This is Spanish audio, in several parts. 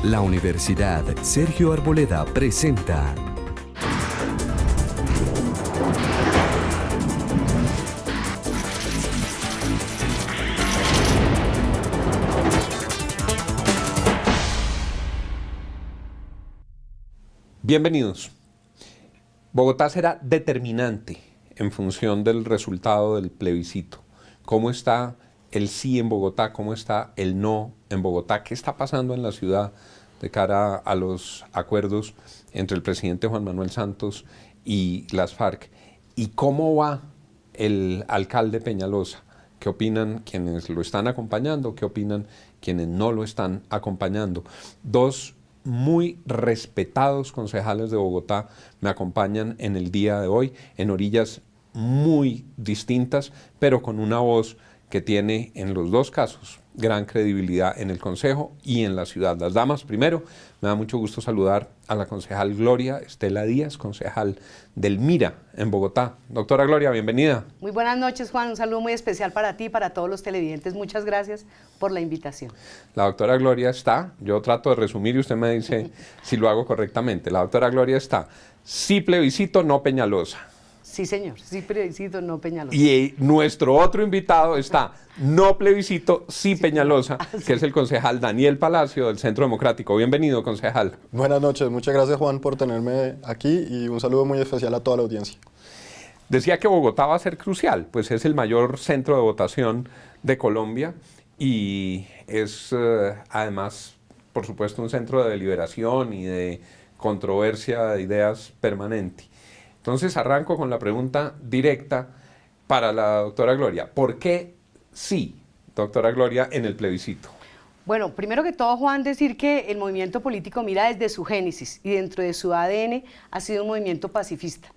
La Universidad Sergio Arboleda presenta Bienvenidos. Bogotá será determinante en función del resultado del plebiscito. ¿Cómo está el sí en Bogotá? ¿Cómo está el no en Bogotá? ¿Qué está pasando en la ciudad de cara a los acuerdos entre el presidente Juan Manuel Santos y las FARC? ¿Y cómo va el alcalde Peñalosa? ¿Qué opinan quienes lo están acompañando? ¿Qué opinan quienes no lo están acompañando? Dos muy respetados concejales de Bogotá me acompañan en el día de hoy, en orillas muy distintas, pero con una voz que tiene en los dos casos gran credibilidad en el Consejo y en la ciudad. Las damas, primero, me da mucho gusto saludar a la concejal Gloria Estela Díaz, concejal del MIRA en Bogotá. Doctora Gloria, bienvenida. Muy buenas noches, Juan. Un saludo muy especial para ti y para todos los televidentes. Muchas gracias por la invitación. La doctora Gloria está, yo trato de resumir y usted me dice si lo hago correctamente. La doctora Gloria está, sí plebiscito, no Peñalosa. Sí, señor. Sí plebiscito, no Peñalosa. Y nuestro otro invitado está, no plebiscito, sí Peñalosa, que es el concejal Daniel Palacio del Centro Democrático. Bienvenido, concejal. Buenas noches. Muchas gracias, Juan, por tenerme aquí y un saludo muy especial a toda la audiencia. Decía que Bogotá va a ser crucial, pues es el mayor centro de votación de Colombia y es además, por supuesto, un centro de deliberación y de controversia de ideas permanente. Entonces arranco con la pregunta directa para la doctora Gloria. ¿Por qué sí, doctora Gloria, en el plebiscito? Bueno, primero que todo, Juan, decir que el movimiento político MIRA desde su génesis y dentro de su ADN ha sido un movimiento pacifista,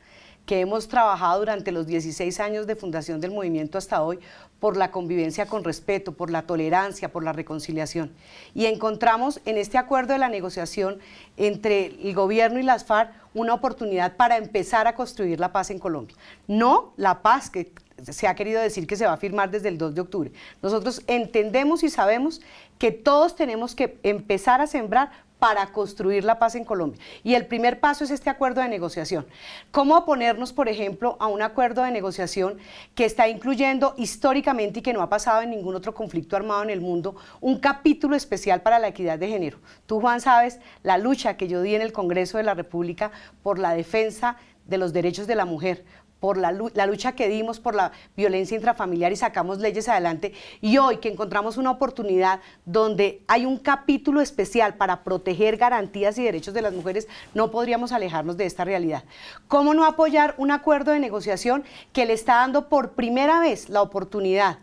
que hemos trabajado durante los 16 años de fundación del movimiento hasta hoy por la convivencia con respeto, por la tolerancia, por la reconciliación. Y encontramos en este acuerdo de la negociación entre el gobierno y las FARC una oportunidad para empezar a construir la paz en Colombia. No la paz que se ha querido decir que se va a firmar desde el 2 de octubre. Nosotros entendemos y sabemos que todos tenemos que empezar a sembrar para construir la paz en Colombia. Y el primer paso es este acuerdo de negociación. ¿Cómo oponernos, por ejemplo, a un acuerdo de negociación que está incluyendo históricamente y que no ha pasado en ningún otro conflicto armado en el mundo, un capítulo especial para la equidad de género? Tú, Juan, sabes la lucha que yo di en el Congreso de la República por la defensa de los derechos de la mujer, por la lucha que dimos por la violencia intrafamiliar y sacamos leyes adelante, y hoy que encontramos una oportunidad donde hay un capítulo especial para proteger garantías y derechos de las mujeres, no podríamos alejarnos de esta realidad. ¿Cómo no apoyar un acuerdo de negociación que le está dando por primera vez la oportunidad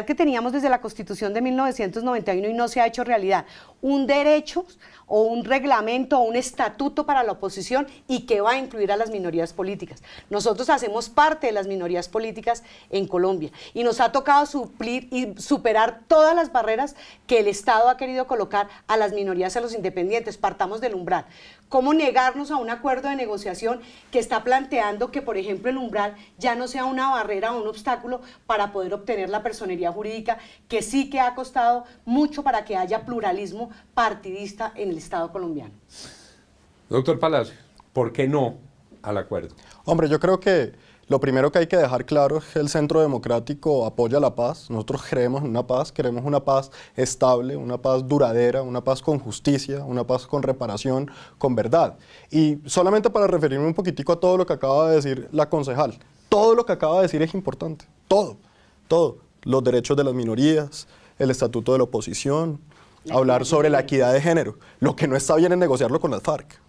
que teníamos desde la Constitución de 1991 y no se ha hecho realidad, un derecho o un reglamento o un estatuto para la oposición y que va a incluir a las minorías políticas? Nosotros hacemos parte de las minorías políticas en Colombia y nos ha tocado suplir y superar todas las barreras que el Estado ha querido colocar a las minorías, a los independientes. Partamos del umbral. ¿Cómo negarnos a un acuerdo de negociación que está planteando que, por ejemplo, el umbral ya no sea una barrera o un obstáculo para poder obtener la personería jurídica, que sí que ha costado mucho para que haya pluralismo partidista en el Estado colombiano? Doctor Palacio, ¿por qué no al acuerdo? Hombre, yo creo que lo primero que hay que dejar claro es que el Centro Democrático apoya la paz. Nosotros creemos en una paz, queremos una paz estable, una paz duradera, una paz con justicia, una paz con reparación, con verdad. Y solamente para referirme un poquitico a todo lo que acaba de decir la concejal, todo lo que acaba de decir es importante, todo. Los derechos de las minorías, el estatuto de la oposición, hablar sobre la equidad de género. Lo que no está bien es negociarlo con las FARC.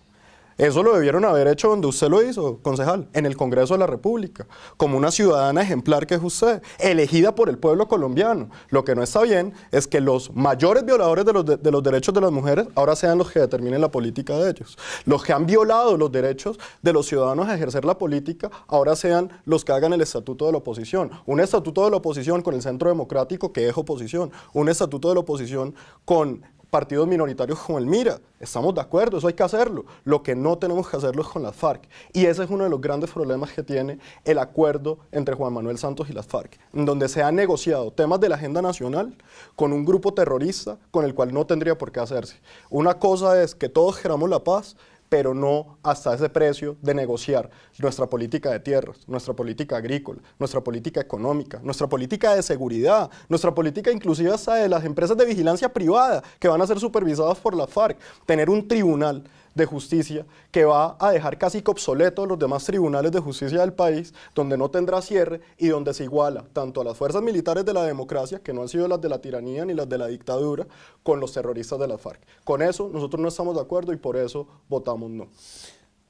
Eso lo debieron haber hecho donde usted lo hizo, concejal, en el Congreso de la República, como una ciudadana ejemplar que es usted, elegida por el pueblo colombiano. Lo que no está bien es que los mayores violadores de los derechos de las mujeres ahora sean los que determinen la política de ellos. Los que han violado los derechos de los ciudadanos a ejercer la política ahora sean los que hagan el estatuto de la oposición. Un estatuto de la oposición con el Centro Democrático que es oposición. Un estatuto de la oposición con partidos minoritarios como el MIRA. Estamos de acuerdo, eso hay que hacerlo. Lo que no tenemos que hacerlo es con las FARC. Y ese es uno de los grandes problemas que tiene el acuerdo entre Juan Manuel Santos y las FARC, en donde se han negociado temas de la agenda nacional con un grupo terrorista con el cual no tendría por qué hacerse. Una cosa es que todos queramos la paz, pero no hasta ese precio de negociar nuestra política de tierras, nuestra política agrícola, nuestra política económica, nuestra política de seguridad, nuestra política inclusive hasta de las empresas de vigilancia privada que van a ser supervisadas por la FARC. Tener un tribunal de justicia que va a dejar casi que obsoletos los demás tribunales de justicia del país, donde no tendrá cierre y donde se iguala tanto a las fuerzas militares de la democracia, que no han sido las de la tiranía ni las de la dictadura, con los terroristas de la FARC. Con eso nosotros no estamos de acuerdo y por eso votamos no.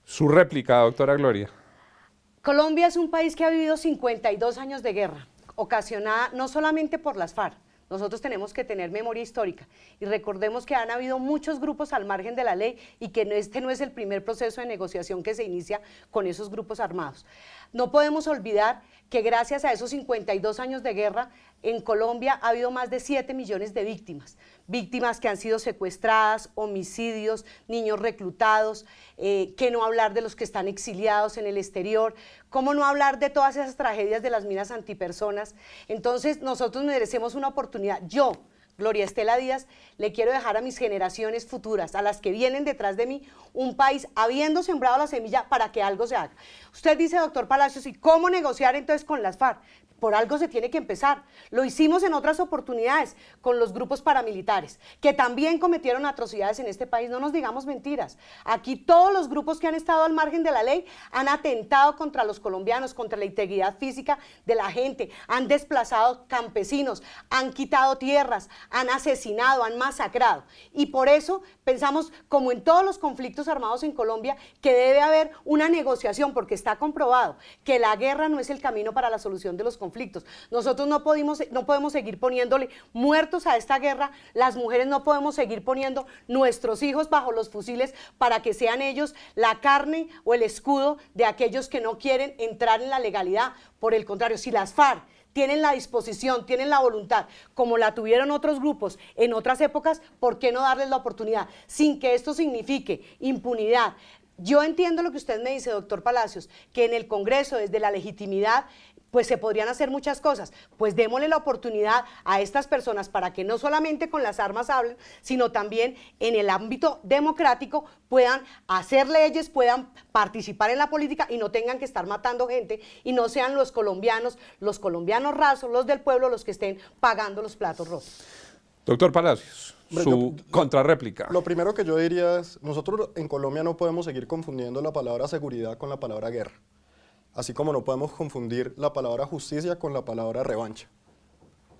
Su réplica, doctora Gloria. Colombia es un país que ha vivido 52 años de guerra, ocasionada no solamente por las FARC. Nosotros tenemos que tener memoria histórica y recordemos que han habido muchos grupos al margen de la ley y que este no es el primer proceso de negociación que se inicia con esos grupos armados. No podemos olvidar que gracias a esos 52 años de guerra, en Colombia ha habido más de 7 millones de víctimas, víctimas que han sido secuestradas, homicidios, niños reclutados, que no hablar de los que están exiliados en el exterior, cómo no hablar de todas esas tragedias de las minas antipersonas. Entonces nosotros merecemos una oportunidad. Yo, Gloria Estela Díaz, le quiero dejar a mis generaciones futuras, a las que vienen detrás de mí, un país habiendo sembrado la semilla para que algo se haga. Usted dice, doctor Palacios, ¿y cómo negociar entonces con las FARC? Por algo se tiene que empezar. Lo hicimos en otras oportunidades con los grupos paramilitares, que también cometieron atrocidades en este país. No nos digamos mentiras. Aquí todos los grupos que han estado al margen de la ley han atentado contra los colombianos, contra la integridad física de la gente, han desplazado campesinos, han quitado tierras, han asesinado, han masacrado. Y por eso pensamos, como en todos los conflictos armados en Colombia, que debe haber una negociación, porque está comprobado que la guerra no es el camino para la solución de los conflictos. Nosotros no podemos seguir poniéndole muertos a esta guerra, las mujeres no podemos seguir poniendo nuestros hijos bajo los fusiles para que sean ellos la carne o el escudo de aquellos que no quieren entrar en la legalidad. Por el contrario, si las FARC tienen la disposición, tienen la voluntad, como la tuvieron otros grupos en otras épocas, ¿por qué no darles la oportunidad? Sin que esto signifique impunidad. Yo entiendo lo que usted me dice, doctor Palacios, que en el Congreso, desde la legitimidad, pues se podrían hacer muchas cosas. Pues démosle la oportunidad a estas personas para que no solamente con las armas hablen, sino también en el ámbito democrático puedan hacer leyes, puedan participar en la política y no tengan que estar matando gente y no sean los colombianos rasos, los del pueblo, los que estén pagando los platos rotos. Doctor Palacios, su contrarréplica. Lo primero que yo diría es, nosotros en Colombia no podemos seguir confundiendo la palabra seguridad con la palabra guerra. Así como no podemos confundir la palabra justicia con la palabra revancha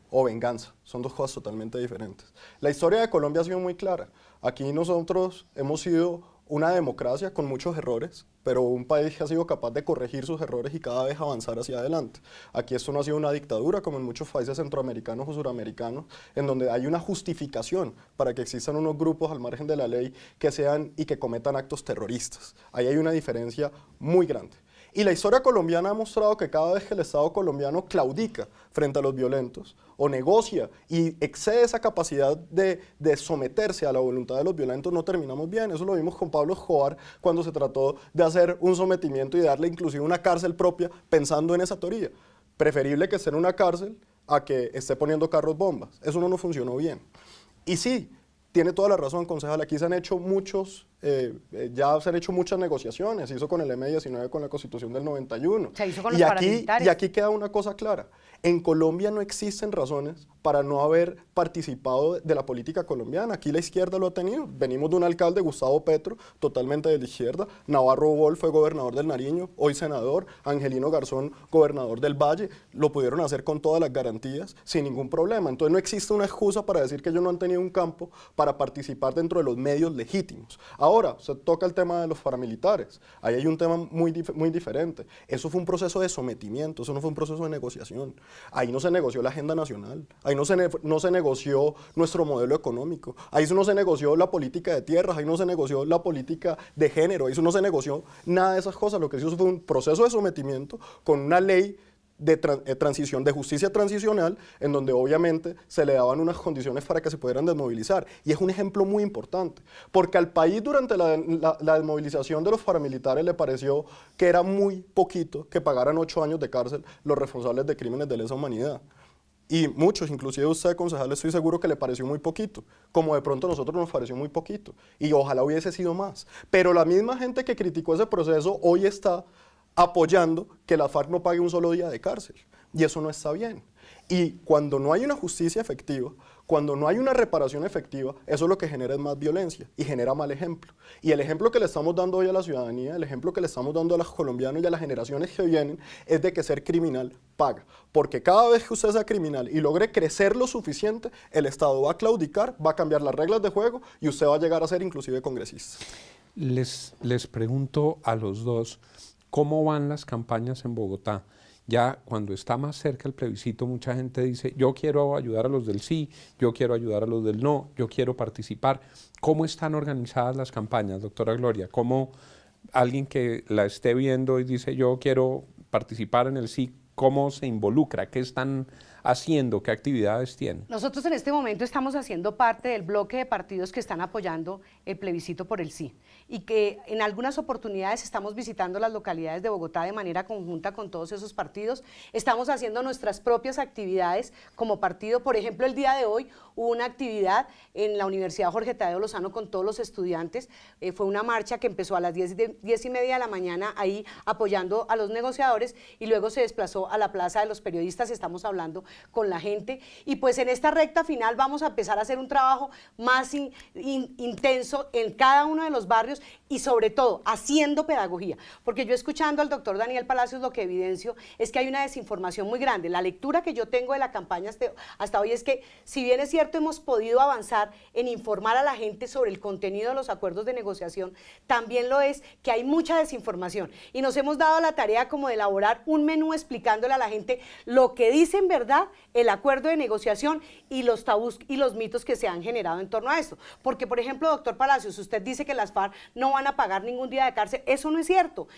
o venganza. Son dos cosas totalmente diferentes. La historia de Colombia ha sido muy clara. Aquí nosotros hemos sido una democracia con muchos errores, pero un país que ha sido capaz de corregir sus errores y cada vez avanzar hacia adelante. Aquí esto no ha sido una dictadura como en muchos países centroamericanos o suramericanos, en donde hay una justificación para que existan unos grupos al margen de la ley que sean y que cometan actos terroristas. Ahí hay una diferencia muy grande. Y la historia colombiana ha mostrado que cada vez que el Estado colombiano claudica frente a los violentos o negocia y excede esa capacidad de someterse a la voluntad de los violentos, no terminamos bien. Eso lo vimos con Pablo Escobar cuando se trató de hacer un sometimiento y darle inclusive una cárcel propia pensando en esa teoría. Preferible que esté en una cárcel a que esté poniendo carros bombas. Eso no funcionó bien. Y sí, tiene toda la razón, concejal. Aquí se han hecho ya se han hecho muchas negociaciones. Se hizo con el M-19, con la Constitución del 91. Se hizo con los paramilitares. Y aquí queda una cosa clara. En Colombia no existen razones para no haber participado de la política colombiana. Aquí la izquierda lo ha tenido. Venimos de un alcalde, Gustavo Petro, totalmente de la izquierda. Navarro Bol fue gobernador del Nariño, hoy senador. Angelino Garzón, gobernador del Valle. Lo pudieron hacer con todas las garantías, sin ningún problema. Entonces no existe una excusa para decir que ellos no han tenido un campo para participar dentro de los medios legítimos. Ahora, se toca el tema de los paramilitares. Ahí hay un tema muy diferente. Eso fue un proceso de sometimiento, eso no fue un proceso de negociación. Ahí no se negoció la agenda nacional, ahí no se negoció nuestro modelo económico, ahí no se negoció la política de tierras, ahí no se negoció la política de género, ahí no se negoció nada de esas cosas. Lo que se hizo fue un proceso de sometimiento con una ley de transición, de justicia transicional, en donde obviamente se le daban unas condiciones para que se pudieran desmovilizar. Y es un ejemplo muy importante, porque al país durante la desmovilización de los paramilitares le pareció que era muy poquito que pagaran 8 años de cárcel los responsables de crímenes de lesa humanidad. Y muchos, inclusive usted, concejal, estoy seguro que le pareció muy poquito, como de pronto a nosotros nos pareció muy poquito, y ojalá hubiese sido más. Pero la misma gente que criticó ese proceso hoy está apoyando que la FARC no pague un solo día de cárcel, y eso no está bien. Y cuando no hay una justicia efectiva, cuando no hay una reparación efectiva, eso lo que genera es más violencia y genera mal ejemplo. Y el ejemplo que le estamos dando hoy a la ciudadanía, el ejemplo que le estamos dando a los colombianos y a las generaciones que vienen, es de que ser criminal paga. Porque cada vez que usted sea criminal y logre crecer lo suficiente, el Estado va a claudicar, va a cambiar las reglas de juego y usted va a llegar a ser inclusive congresista. Les pregunto a los dos, ¿cómo van las campañas en Bogotá? Ya cuando está más cerca el plebiscito, mucha gente dice, yo quiero ayudar a los del sí, yo quiero ayudar a los del no, yo quiero participar. ¿Cómo están organizadas las campañas, doctora Gloria? ¿Cómo alguien que la esté viendo y dice, yo quiero participar en el sí, cómo se involucra? ¿Qué están haciendo? ¿Qué actividades tienen? Nosotros en este momento estamos haciendo parte del bloque de partidos que están apoyando el plebiscito por el sí y que en algunas oportunidades estamos visitando las localidades de Bogotá de manera conjunta con todos esos partidos. Estamos haciendo nuestras propias actividades como partido. Por ejemplo, el día de hoy hubo una actividad en la Universidad Jorge Tadeo Lozano con todos los estudiantes. Fue una marcha que empezó a las 10:30 de la mañana ahí apoyando a los negociadores y luego se desplazó a la Plaza de los Periodistas. Estamos hablando con la gente y pues en esta recta final vamos a empezar a hacer un trabajo más intenso en cada uno de los barrios y sobre todo haciendo pedagogía, porque yo escuchando al doctor Daniel Palacios lo que evidencio es que hay una desinformación muy grande. La lectura que yo tengo de la campaña hasta hoy es que si bien es cierto hemos podido avanzar en informar a la gente sobre el contenido de los acuerdos de negociación, también lo es que hay mucha desinformación y nos hemos dado la tarea como de elaborar un menú explicándole a la gente lo que dice en verdad el acuerdo de negociación y los tabús y los mitos que se han generado en torno a esto. Porque, por ejemplo, doctor Palacios, usted dice que las FARC no van a pagar ningún día de cárcel. Eso no es cierto.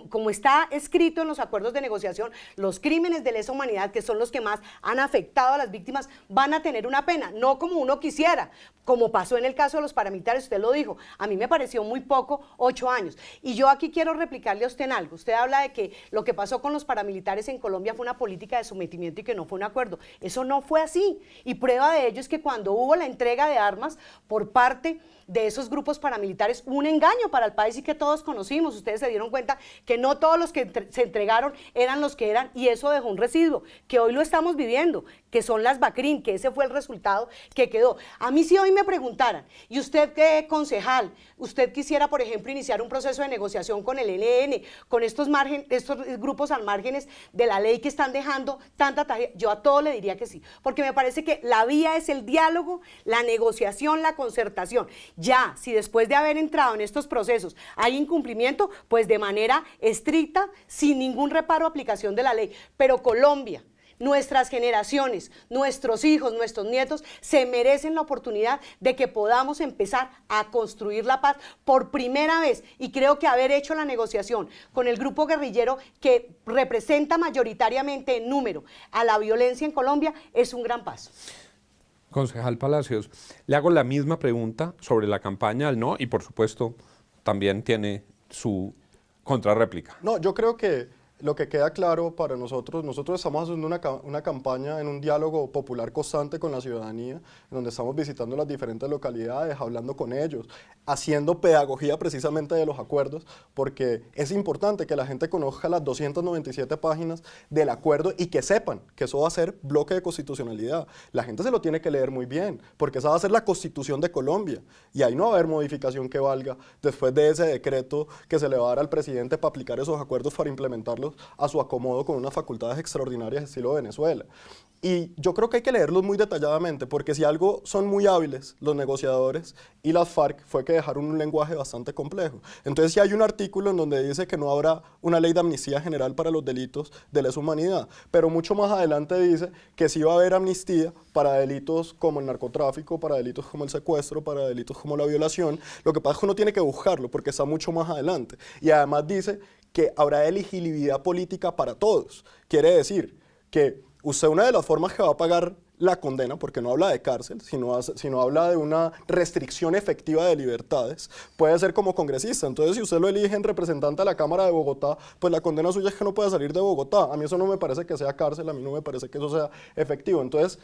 Como está escrito en los acuerdos de negociación, los crímenes de lesa humanidad, que son los que más han afectado a las víctimas, van a tener una pena, no como uno quisiera, como pasó en el caso de los paramilitares, usted lo dijo. A mí me pareció muy poco, 8 años. Y yo aquí quiero replicarle a usted en algo. Usted habla de que lo que pasó con los paramilitares en Colombia fue una política de sometimiento y que no fue un acuerdo. Eso no fue así. Y prueba de ello es que cuando hubo la entrega de armas por parte de esos grupos paramilitares, un engaño para el país y que todos conocimos. Ustedes se dieron cuenta que no todos los que se entregaron eran los que eran y eso dejó un residuo, que hoy lo estamos viviendo, que son las BACRIM, que ese fue el resultado que quedó. A mí si hoy me preguntaran, y usted qué concejal, usted quisiera, por ejemplo, iniciar un proceso de negociación con el ELN, con estos grupos al márgenes de la ley que están dejando tanta tarea, yo a todo le diría que sí, porque me parece que la vía es el diálogo, la negociación, la concertación. Ya, si después de haber entrado en estos procesos hay incumplimiento, pues de manera estricta, sin ningún reparo, aplicación de la ley. Pero Colombia, nuestras generaciones, nuestros hijos, nuestros nietos, se merecen la oportunidad de que podamos empezar a construir la paz por primera vez. Y creo que haber hecho la negociación con el grupo guerrillero que representa mayoritariamente en número a la violencia en Colombia es un gran paso. Concejal Palacios, le hago la misma pregunta sobre la campaña al no y por supuesto también tiene su contrarréplica. No, yo creo que lo que queda claro para nosotros estamos haciendo una campaña en un diálogo popular constante con la ciudadanía, en donde estamos visitando las diferentes localidades, hablando con ellos, haciendo pedagogía precisamente de los acuerdos, porque es importante que la gente conozca las 297 páginas del acuerdo y que sepan que eso va a ser bloque de constitucionalidad. La gente se lo tiene que leer muy bien, porque esa va a ser la Constitución de Colombia, y ahí no va a haber modificación que valga después de ese decreto que se le va a dar al presidente para aplicar esos acuerdos para implementarlos a su acomodo con unas facultades extraordinarias estilo Venezuela. Y yo creo que hay que leerlos muy detalladamente, porque si algo son muy hábiles los negociadores y las FARC fue que dejaron un lenguaje bastante complejo. Entonces si hay un artículo en donde dice que no habrá una ley de amnistía general para los delitos de lesa humanidad, pero mucho más adelante dice que sí va a haber amnistía para delitos como el narcotráfico, para delitos como el secuestro, para delitos como la violación. Lo que pasa es que uno tiene que buscarlo porque está mucho más adelante. Y además dice que habrá elegibilidad política para todos. Quiere decir que usted, una de las formas que va a pagar la condena, porque no habla de cárcel, sino habla de una restricción efectiva de libertades, puede ser como congresista. Entonces, si usted lo elige en representante a la Cámara de Bogotá, pues la condena suya es que no puede salir de Bogotá. A mí eso no me parece que sea cárcel, a mí no me parece que eso sea efectivo. Entonces,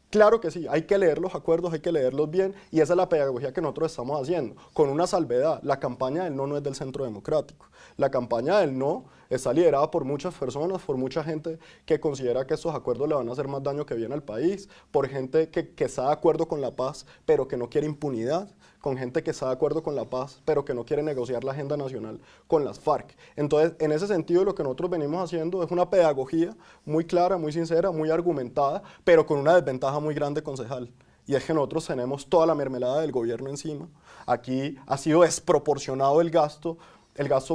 claro que sí, hay que leer los acuerdos, hay que leerlos bien, y esa es la pedagogía que nosotros estamos haciendo, con una salvedad: la campaña del no es del Centro Democrático. La campaña del no está liderada por muchas personas, por mucha gente que considera que estos acuerdos le van a hacer más daño que bien al país, por gente que está de acuerdo con la paz, pero que no quiere impunidad, con gente que está de acuerdo con la paz, pero que no quiere negociar la agenda nacional con las FARC. Entonces, en ese sentido, lo que nosotros venimos haciendo es una pedagogía muy clara, muy sincera, muy argumentada, pero con una desventaja muy grande, concejal. Y es que nosotros tenemos toda la mermelada del gobierno encima. Aquí ha sido desproporcionado el gasto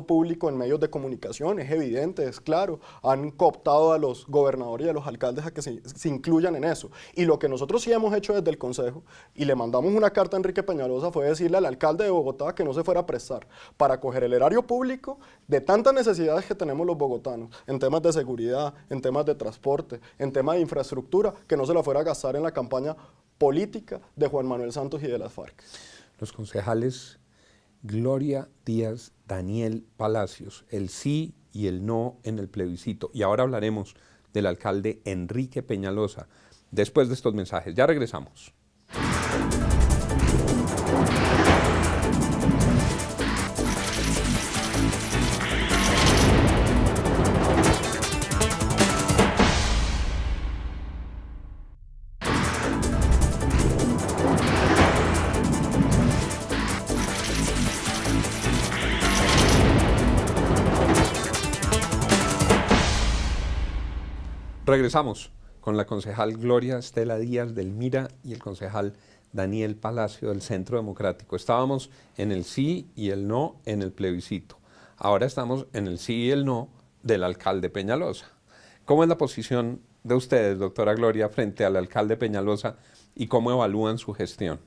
público en medios de comunicación, es evidente, es claro. Han cooptado a los gobernadores y a los alcaldes a que se incluyan en eso. Y lo que nosotros sí hemos hecho desde el Consejo, y le mandamos una carta a Enrique Peñalosa, fue decirle al alcalde de Bogotá que no se fuera a prestar para coger el erario público de tantas necesidades que tenemos los bogotanos, en temas de seguridad, en temas de transporte, en temas de infraestructura, que no se la fuera a gastar en la campaña política de Juan Manuel Santos y de las FARC. Los concejales Gloria Díaz, Daniel Palacios, el sí y el no en el plebiscito. Y ahora hablaremos del alcalde Enrique Peñalosa después de estos mensajes. Ya regresamos. Regresamos con la concejal Gloria Estela Díaz del MIRA y el concejal Daniel Palacio del Centro Democrático. Estábamos en el sí y el no en el plebiscito. Ahora estamos en el sí y el no del alcalde Peñalosa. ¿Cómo es la posición de ustedes, doctora Gloria, frente al alcalde Peñalosa y cómo evalúan su gestión?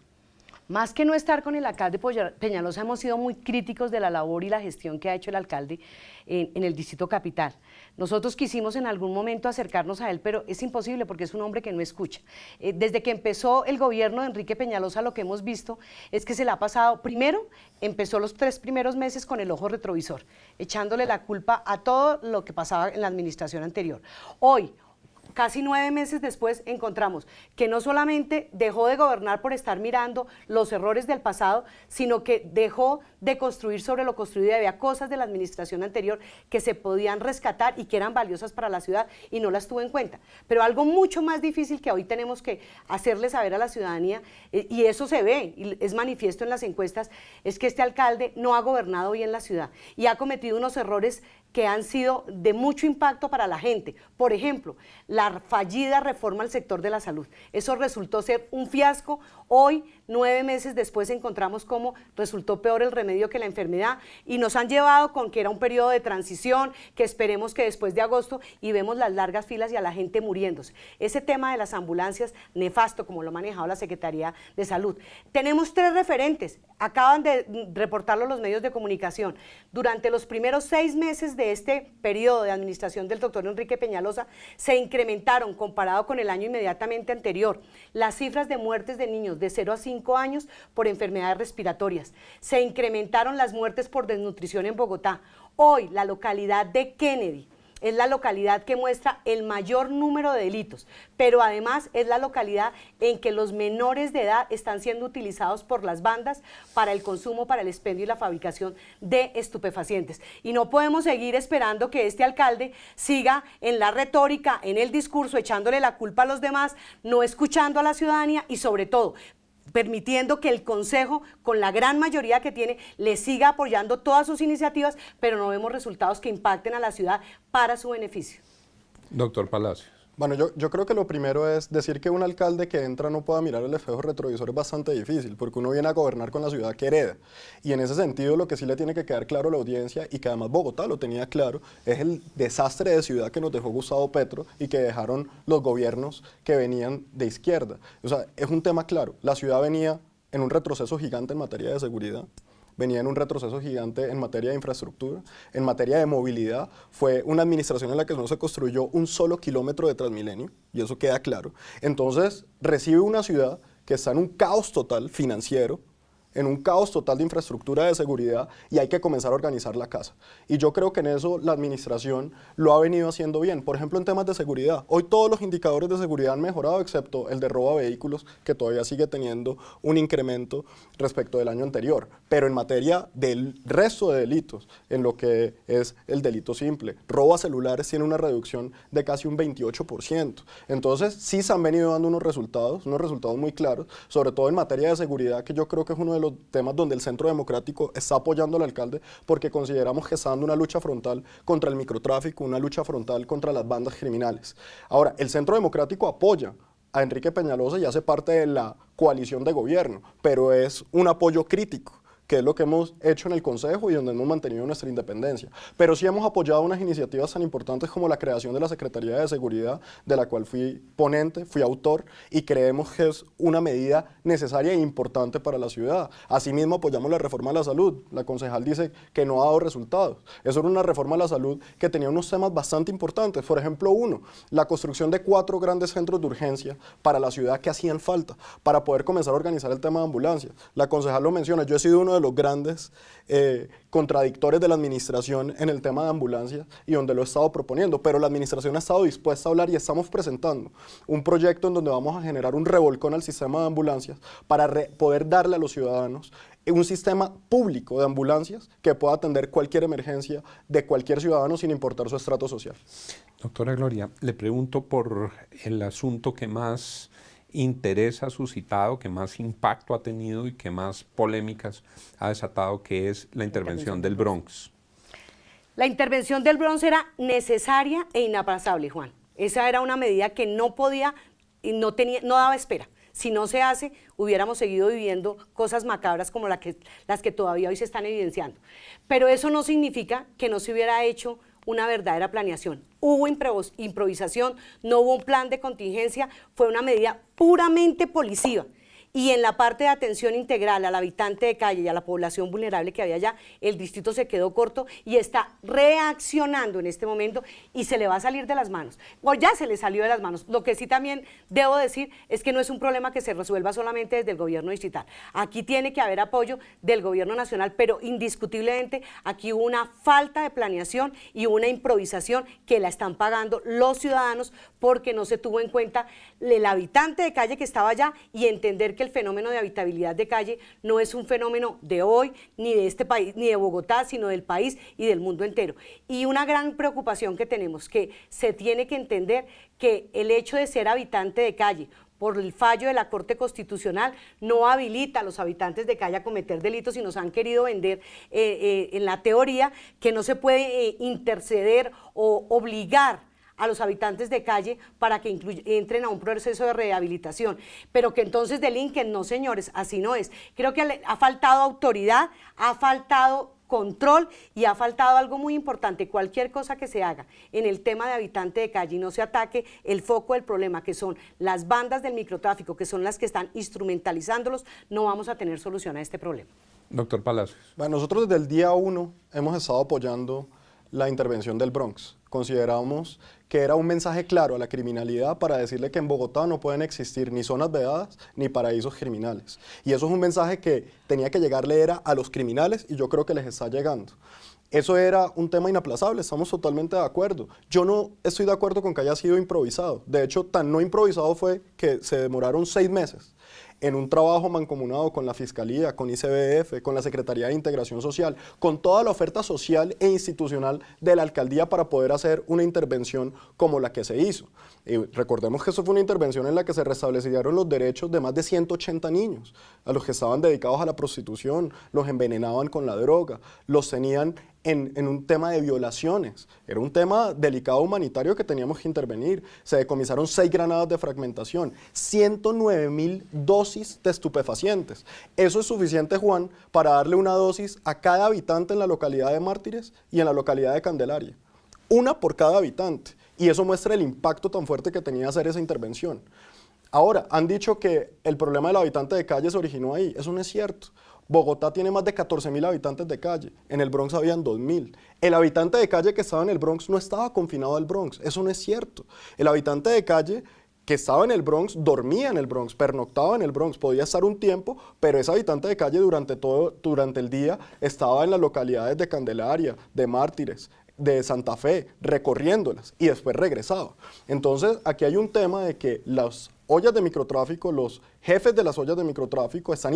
Más que no estar con el alcalde Peñalosa, hemos sido muy críticos de la labor y la gestión que ha hecho el alcalde en el Distrito Capital. Nosotros quisimos en algún momento acercarnos a él, pero es imposible porque es un hombre que no escucha. Desde que empezó el gobierno de Enrique Peñalosa, lo que hemos visto es que se le ha pasado, primero, empezó los 3 primeros meses con el ojo retrovisor, echándole la culpa a todo lo que pasaba en la administración anterior. Hoy, casi 9 meses después, encontramos que no solamente dejó de gobernar por estar mirando los errores del pasado, sino que dejó de construir sobre lo construido, y había cosas de la administración anterior que se podían rescatar y que eran valiosas para la ciudad y no las tuvo en cuenta. Pero algo mucho más difícil que hoy tenemos que hacerle saber a la ciudadanía, y eso se ve y es manifiesto en las encuestas, es que este alcalde no ha gobernado bien la ciudad y ha cometido unos errores que han sido de mucho impacto para la gente. Por ejemplo, la fallida reforma al sector de la salud. Eso resultó ser un fiasco. Hoy, 9 meses después, encontramos cómo resultó peor el remedio que la enfermedad, y nos han llevado con que era un periodo de transición, que esperemos que después de agosto, y vemos las largas filas y a la gente muriéndose. Ese tema de las ambulancias, nefasto, como lo ha manejado la Secretaría de Salud. Tenemos 3 referentes, acaban de reportarlo los medios de comunicación. Durante los primeros 6 meses de este periodo de administración del doctor Enrique Peñalosa, se incrementaron, comparado con el año inmediatamente anterior, las cifras de muertes de niños de 0 a 5 años por enfermedades respiratorias. Se incrementaron las muertes por desnutrición en Bogotá. Hoy, la localidad de Kennedy es la localidad que muestra el mayor número de delitos, pero además es la localidad en que los menores de edad están siendo utilizados por las bandas para el consumo, para el expendio y la fabricación de estupefacientes. Y no podemos seguir esperando que este alcalde siga en la retórica, en el discurso, echándole la culpa a los demás, no escuchando a la ciudadanía y, sobre todo, permitiendo que el Consejo, con la gran mayoría que tiene, le siga apoyando todas sus iniciativas, pero no vemos resultados que impacten a la ciudad para su beneficio. Doctor Palacios. Bueno, yo creo que lo primero es decir que un alcalde que entra no pueda mirar el espejo retrovisor es bastante difícil, porque uno viene a gobernar con la ciudad que hereda. Y en ese sentido, lo que sí le tiene que quedar claro a la audiencia, y que además Bogotá lo tenía claro, es el desastre de ciudad que nos dejó Gustavo Petro y que dejaron los gobiernos que venían de izquierda. O sea, es un tema claro. La ciudad venía en un retroceso gigante en materia de seguridad. venía en un retroceso gigante en materia de infraestructura, en materia de movilidad. Fue una administración en la que no se construyó un solo kilómetro de Transmilenio, y eso queda claro. Entonces, recibe una ciudad que está en un caos total financiero, en un caos total de infraestructura de seguridad, y hay que comenzar a organizar la casa. Y yo creo que en eso la administración lo ha venido haciendo bien. Por ejemplo, en temas de seguridad. Hoy todos los indicadores de seguridad han mejorado, excepto el de robo a vehículos, que todavía sigue teniendo un incremento respecto del año anterior. Pero en materia del resto de delitos, en lo que es el delito simple, robo a celulares tiene una reducción de casi un 28%. Entonces, sí se han venido dando unos resultados muy claros, sobre todo en materia de seguridad, que yo creo que es uno de los temas donde el Centro Democrático está apoyando al alcalde, porque consideramos que está dando una lucha frontal contra el microtráfico, una lucha frontal contra las bandas criminales. Ahora, el Centro Democrático apoya a Enrique Peñalosa y hace parte de la coalición de gobierno, pero es un apoyo crítico, que es lo que hemos hecho en el Consejo y donde hemos mantenido nuestra independencia. Pero sí hemos apoyado unas iniciativas tan importantes como la creación de la Secretaría de Seguridad, de la cual fui ponente, fui autor, y creemos que es una medida necesaria e importante para la ciudad. Asimismo, apoyamos la reforma a la salud. La concejal dice que no ha dado resultados. Eso era una reforma a la salud que tenía unos temas bastante importantes. Por ejemplo, uno, la construcción de 4 grandes centros de urgencia para la ciudad que hacían falta, para poder comenzar a organizar el tema de ambulancias. La concejal lo menciona, yo he sido uno de los grandes contradictores de la administración en el tema de ambulancias y donde lo he estado proponiendo, pero la administración ha estado dispuesta a hablar y estamos presentando un proyecto en donde vamos a generar un revolcón al sistema de ambulancias para poder darle a los ciudadanos un sistema público de ambulancias que pueda atender cualquier emergencia de cualquier ciudadano sin importar su estrato social. Doctora Gloria, le pregunto por el asunto que más interés ha suscitado, que más impacto ha tenido y que más polémicas ha desatado, que es la intervención del Bronx. La intervención del Bronx era necesaria e inaplazable, Juan. Esa era una medida que no podía y no daba espera. Si no se hace, hubiéramos seguido viviendo cosas macabras como las que todavía hoy se están evidenciando. Pero eso no significa que no se hubiera hecho una verdadera planeación. Hubo improvisación, no hubo un plan de contingencia, fue una medida puramente policiva. Y en la parte de atención integral al habitante de calle y a la población vulnerable que había allá, el distrito se quedó corto y está reaccionando en este momento y se le va a salir de las manos. O ya se le salió de las manos. Lo que sí también debo decir es que no es un problema que se resuelva solamente desde el gobierno distrital. Aquí tiene que haber apoyo del gobierno nacional, pero indiscutiblemente aquí hubo una falta de planeación y una improvisación que la están pagando los ciudadanos porque no se tuvo en cuenta el habitante de calle que estaba allá y entender que el fenómeno de habitabilidad de calle no es un fenómeno de hoy, ni de este país, ni de Bogotá, sino del país y del mundo entero. Y una gran preocupación que tenemos, que se tiene que entender que el hecho de ser habitante de calle, por el fallo de la Corte Constitucional, no habilita a los habitantes de calle a cometer delitos y nos han querido vender en la teoría que no se puede interceder o obligar a los habitantes de calle para que entren a un proceso de rehabilitación, pero que entonces delinquen. No, señores, así no es. Creo que ha faltado autoridad, ha faltado control y ha faltado algo muy importante. Cualquier cosa que se haga en el tema de habitante de calle y no se ataque el foco del problema, que son las bandas del microtráfico, que son las que están instrumentalizándolos, no vamos a tener solución a este problema. Doctor Palacios. Bueno, nosotros desde el día 1 hemos estado apoyando la intervención del Bronx. Consideramos que era un mensaje claro a la criminalidad para decirle que en Bogotá no pueden existir ni zonas vedadas ni paraísos criminales. Y eso es un mensaje que tenía que llegarle a los criminales y yo creo que les está llegando. Eso era un tema inaplazable, estamos totalmente de acuerdo. Yo no estoy de acuerdo con que haya sido improvisado. De hecho, tan no improvisado fue que se demoraron 6 meses en un trabajo mancomunado con la Fiscalía, con ICBF, con la Secretaría de Integración Social, con toda la oferta social e institucional de la alcaldía para poder hacer una intervención como la que se hizo. Y recordemos que eso fue una intervención en la que se restablecieron los derechos de más de 180 niños, a los que estaban dedicados a la prostitución, los envenenaban con la droga, los tenían en un tema de violaciones. Era un tema delicado humanitario que teníamos que intervenir. Se decomisaron 6 granadas de fragmentación, 109.000 dosis de estupefacientes. Eso es suficiente, Juan, para darle una dosis a cada habitante en la localidad de Mártires y en la localidad de Candelaria. Una por cada habitante. Y eso muestra el impacto tan fuerte que tenía hacer esa intervención. Ahora, han dicho que el problema del habitante de calle se originó ahí. Eso no es cierto. Bogotá tiene más de 14.000 habitantes de calle. En el Bronx habían 2.000. El habitante de calle que estaba en el Bronx no estaba confinado al Bronx. Eso no es cierto. El habitante de calle que estaba en el Bronx dormía en el Bronx, pernoctaba en el Bronx, podía estar un tiempo, pero ese habitante de calle durante el día estaba en las localidades de Candelaria, de Mártires, de Santa Fe, recorriéndolas y después regresaba. Entonces, aquí hay un tema de que las ollas de microtráfico, los jefes de las ollas de microtráfico están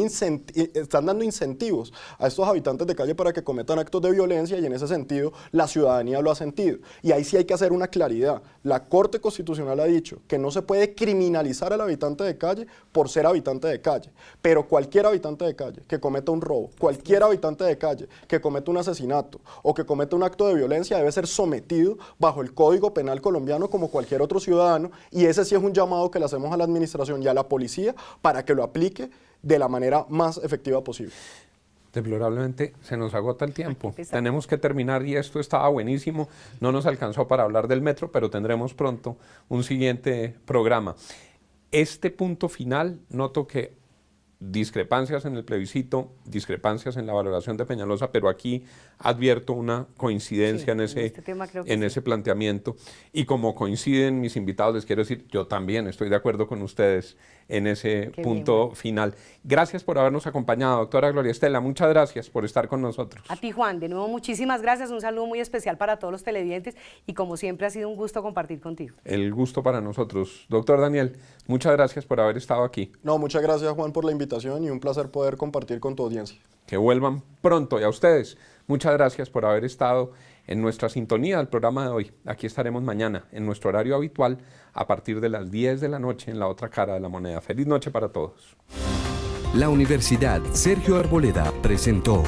dando incentivos a estos habitantes de calle para que cometan actos de violencia y en ese sentido la ciudadanía lo ha sentido. Y ahí sí hay que hacer una claridad. La Corte Constitucional ha dicho que no se puede criminalizar al habitante de calle por ser habitante de calle, pero cualquier habitante de calle que cometa un robo, cualquier habitante de calle que cometa un asesinato o que cometa un acto de violencia debe ser sometido bajo el Código Penal colombiano como cualquier otro ciudadano, y ese sí es un llamado que le hacemos a la administración y a la policía para que lo aplique de la manera más efectiva posible. Deplorablemente se nos agota el tiempo. Tenemos que terminar y esto estaba buenísimo. No nos alcanzó para hablar del metro, pero tendremos pronto un siguiente programa. Este punto final, noto que discrepancias en el plebiscito, discrepancias en la valoración de Peñalosa, pero aquí advierto una coincidencia en ese planteamiento. Y como coinciden mis invitados, les quiero decir, yo también estoy de acuerdo con ustedes en ese punto final. Gracias por habernos acompañado, doctora Gloria Estela, muchas gracias por estar con nosotros. A ti, Juan, de nuevo muchísimas gracias, un saludo muy especial para todos los televidentes y como siempre ha sido un gusto compartir contigo. El gusto para nosotros. Doctor Daniel, muchas gracias por haber estado aquí. No, muchas gracias, Juan, por la invitación y un placer poder compartir con tu audiencia. Que vuelvan pronto, y a ustedes, muchas gracias por haber estado en nuestra sintonía del programa de hoy. Aquí estaremos mañana en nuestro horario habitual a partir de las 10 de la noche en La Otra Cara de la Moneda. Feliz noche para todos. La Universidad Sergio Arboleda presentó